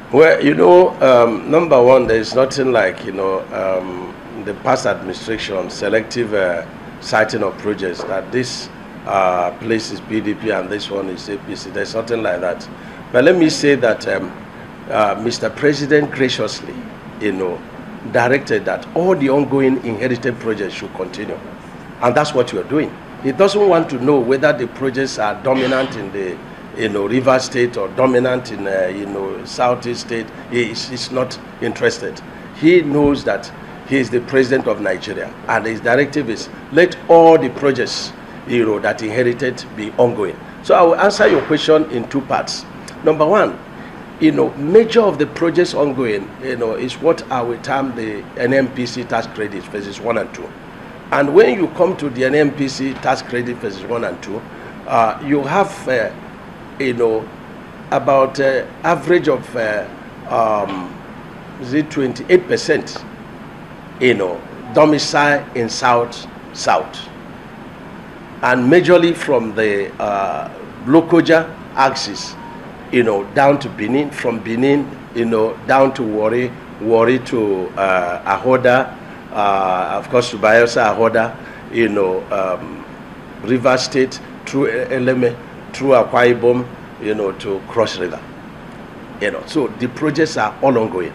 Well, number one, there is nothing like, the past administration selective citing of projects that this place is PDP and this one is APC. There's nothing like that. But let me say that Mr. President graciously, directed that all the ongoing inherited projects should continue. And that's what you're doing. He doesn't want to know whether the projects are dominant in the River State or dominant in Southeast State. He's not interested. He knows that he is the president of Nigeria, and his directive is let all the projects that inherited be ongoing. So I will answer your question in two parts. Number one, major of the projects ongoing is what I will term the NNPC tax credit phases 1 and 2. And when you come to the NNPC tax credit phases 1 and 2, you have about average of 28%, domicile in South, and majorly from the Lokoja axis, down to Benin, from Benin, down to Warri to Ahoda, of course to Bayelsa, Ahoda, River State, through Eleme, through Akwa Ibom, to Cross River. So the projects are all ongoing.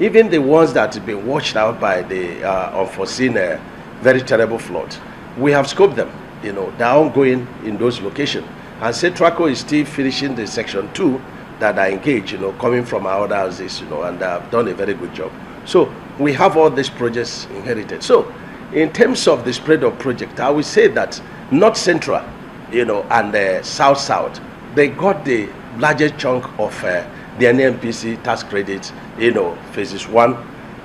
Even the ones that have been washed out by the unforeseen very terrible flood, we have scoped them. They're ongoing in those locations. And Setraco is still finishing the section 2 that I engage, coming from our other houses, and have done a very good job. So we have all these projects inherited. So in terms of the spread of project, I will say that North Central, and South, they got the largest chunk of the NNPC tax credit, phases 1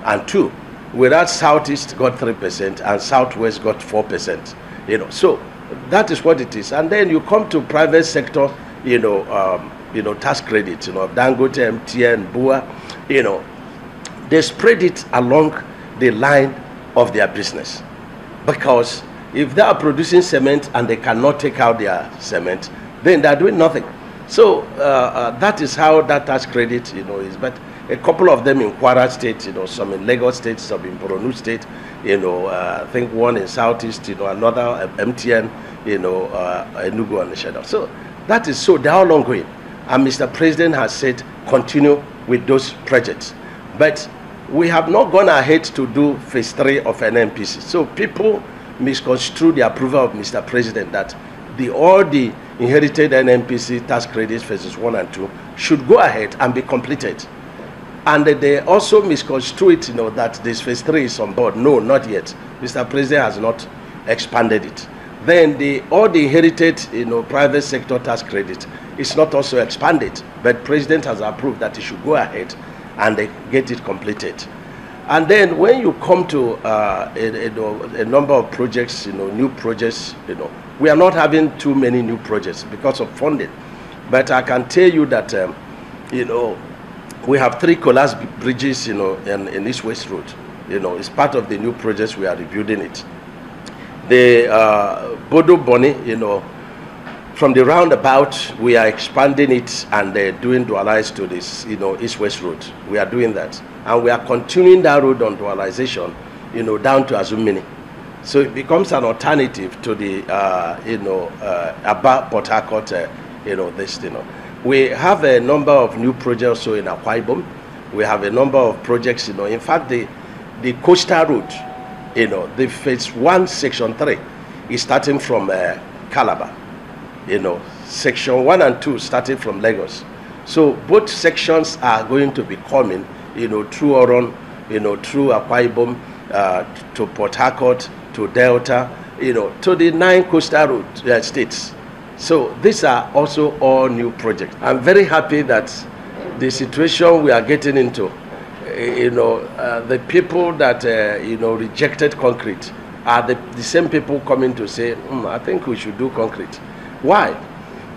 and 2, whereas Southeast got 3% and Southwest got 4%, so that is what it is. And then you come to private sector, tax credit, Dangote, MTN, Bua, they spread it along the line of their business, because if they are producing cement and they cannot take out their cement, then they are doing nothing. So that is how that tax credit, is. But a couple of them in Kwara State, some in Lagos State, some in Borno State, I think one in Southeast, another MTN, Enugu and Isheda. So that is so, they are all ongoing. And Mr. President has said, continue with those projects. But we have not gone ahead to do phase 3 of NNPC. So people misconstrue the approval of Mr. President that all the inherited NNPC tax credits phases 1 and 2 should go ahead and be completed. And they also misconstrue it, that this phase 3 is on board. No, not yet. Mr. President has not expanded it. Then all the inherited, private sector tax credit is not also expanded, but President has approved that it should go ahead and they get it completed. And then when you come to a number of projects, new projects, we are not having too many new projects because of funding. But I can tell you that, we have 3 collapsed bridges, in East-West Road. It's part of the new projects. We are rebuilding it. The Bodo Boni, from the roundabout, we are expanding it and doing dualized to this, East-West Road. We are doing that. And we are continuing that road on dualization, down to Azumini. So it becomes an alternative to the, Aba Port Harcourt, We have a number of new projects also in Akwa Ibom. We have a number of projects, in fact, the coastal route, the phase 1, section 3 is starting from Calabar. Section 1 and 2 starting from Lagos. So both sections are going to be coming, through Oron, through Akwa Ibom, to Port Harcourt, to Delta, to the 9 coastal route states. So these are also all new projects. I'm very happy that the situation we are getting into, the people that, rejected concrete are the same people coming to say, I think we should do concrete. Why?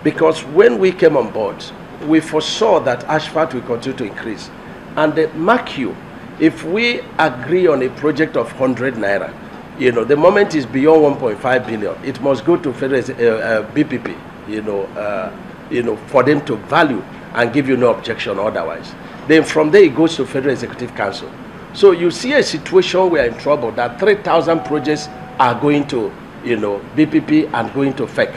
Because when we came on board, we foresaw that asphalt will continue to increase. And mark you, if we agree on a project of 100 naira, the moment is beyond 1.5 billion, it must go to federal BPP, for them to value and give you no objection otherwise. Then from there it goes to Federal Executive Council. So you see a situation we are in trouble that 3,000 projects are going to BPP and going to FEC.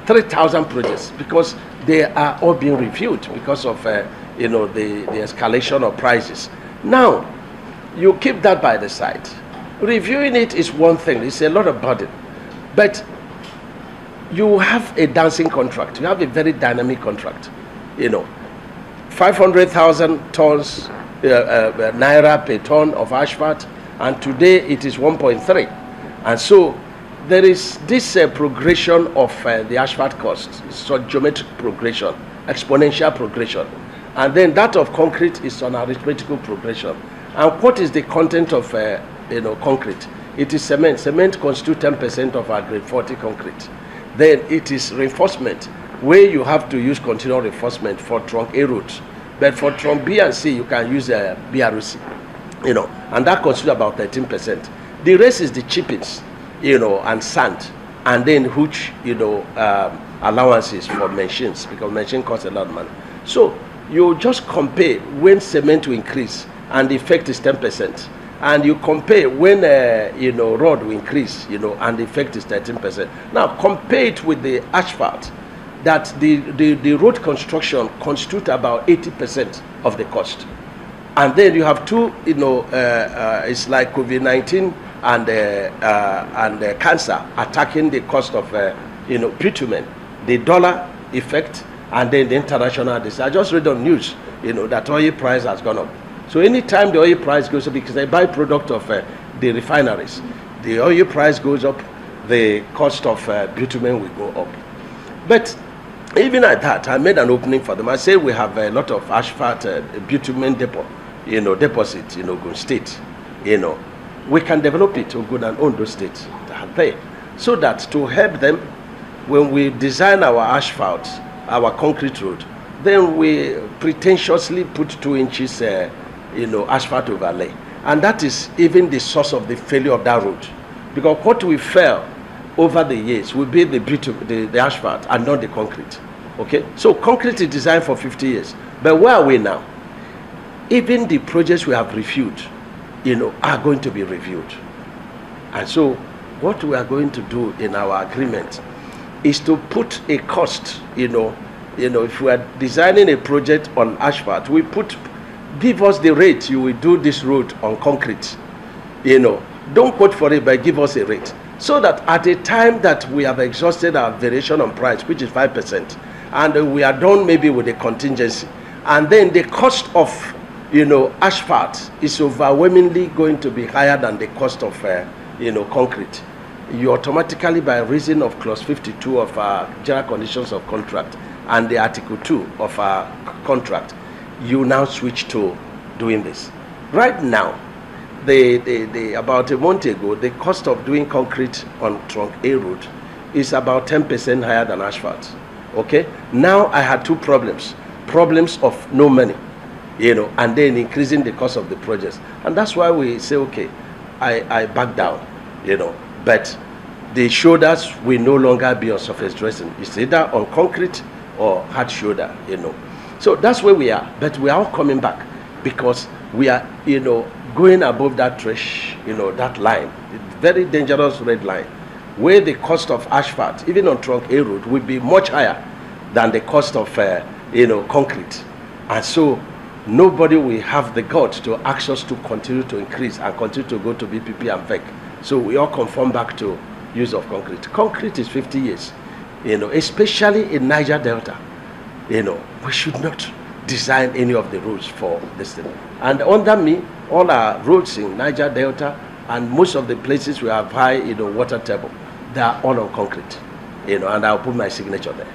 3,000 projects, because they are all being reviewed because of the escalation of prices. Now you keep that by the side. Reviewing it is one thing, it's a lot of burden, but you have a dancing contract, you have a very dynamic contract. 500,000 tons naira per ton of asphalt, and today it is 1.3, and so there is this progression of the asphalt cost. So geometric progression, exponential progression, and then that of concrete is on arithmetical progression. And what is the content of concrete? It is cement. Cement constitutes 10% of our grade 40 concrete. Then it is reinforcement, where you have to use continual reinforcement for trunk A roads. But for trunk B and C, you can use BRC, and that constitutes about 13%. The rest is the chippings, and sand, and then which, allowances for machines, because machine costs a lot of money. So you just compare when cement will increase, and the effect is 10%. And you compare when road will increase, and the effect is 13%. Now compare it with the asphalt, that the road construction constitutes about 80% of the cost. And then you have two, it's like COVID-19 and cancer attacking the cost of bitumen, the dollar effect, and then the international. I just read on news, that oil price has gone up. So anytime the oil price goes up, because a byproduct of the refineries, the oil price goes up, the cost of bitumen will go up. But even at that, I made an opening for them. I said we have a lot of asphalt bitumen depot, deposit, Ogun State, we can develop it to Ogun and Ondo State that are there, so that to help them when we design our asphalt, our concrete road, then we pretentiously put 2 inches asphalt overlay, and that is even the source of the failure of that road, because what we fail over the years will be the asphalt and not the concrete. Okay, so concrete is designed for 50 years, but where are we now? Even the projects we have reviewed, are going to be reviewed, and so what we are going to do in our agreement is to put a cost. If we are designing a project on asphalt, we give us the rate you will do this road on concrete. Don't quote for it, but give us a rate, so that at a time that we have exhausted our variation on price, which is 5%, and we are done maybe with the contingency, and then the cost of asphalt is overwhelmingly going to be higher than the cost of concrete, you automatically, by reason of clause 52 of our general conditions of contract and the article 2 of our contract, you now switch to doing this. Right now, about a month ago, the cost of doing concrete on trunk A road is about 10% higher than asphalt. Okay, now I had two problems of no money, and then increasing the cost of the projects, and that's why we say, okay, I back down, but the shoulders will no longer be on surface dressing. It's either on concrete or hard shoulder, So that's where we are, but we are all coming back, because we are, going above that thresh, that line, very dangerous red line, where the cost of asphalt, even on trunk A road, will be much higher than the cost of, concrete. And so nobody will have the guts to ask us to continue to increase and continue to go to BPP and VEC. So we all conform back to use of concrete. Concrete is 50 years, especially in Niger Delta. We should not design any of the roads for this thing. And under me, all our roads in Niger Delta and most of the places we have high, water table, they are all on concrete, and I'll put my signature there.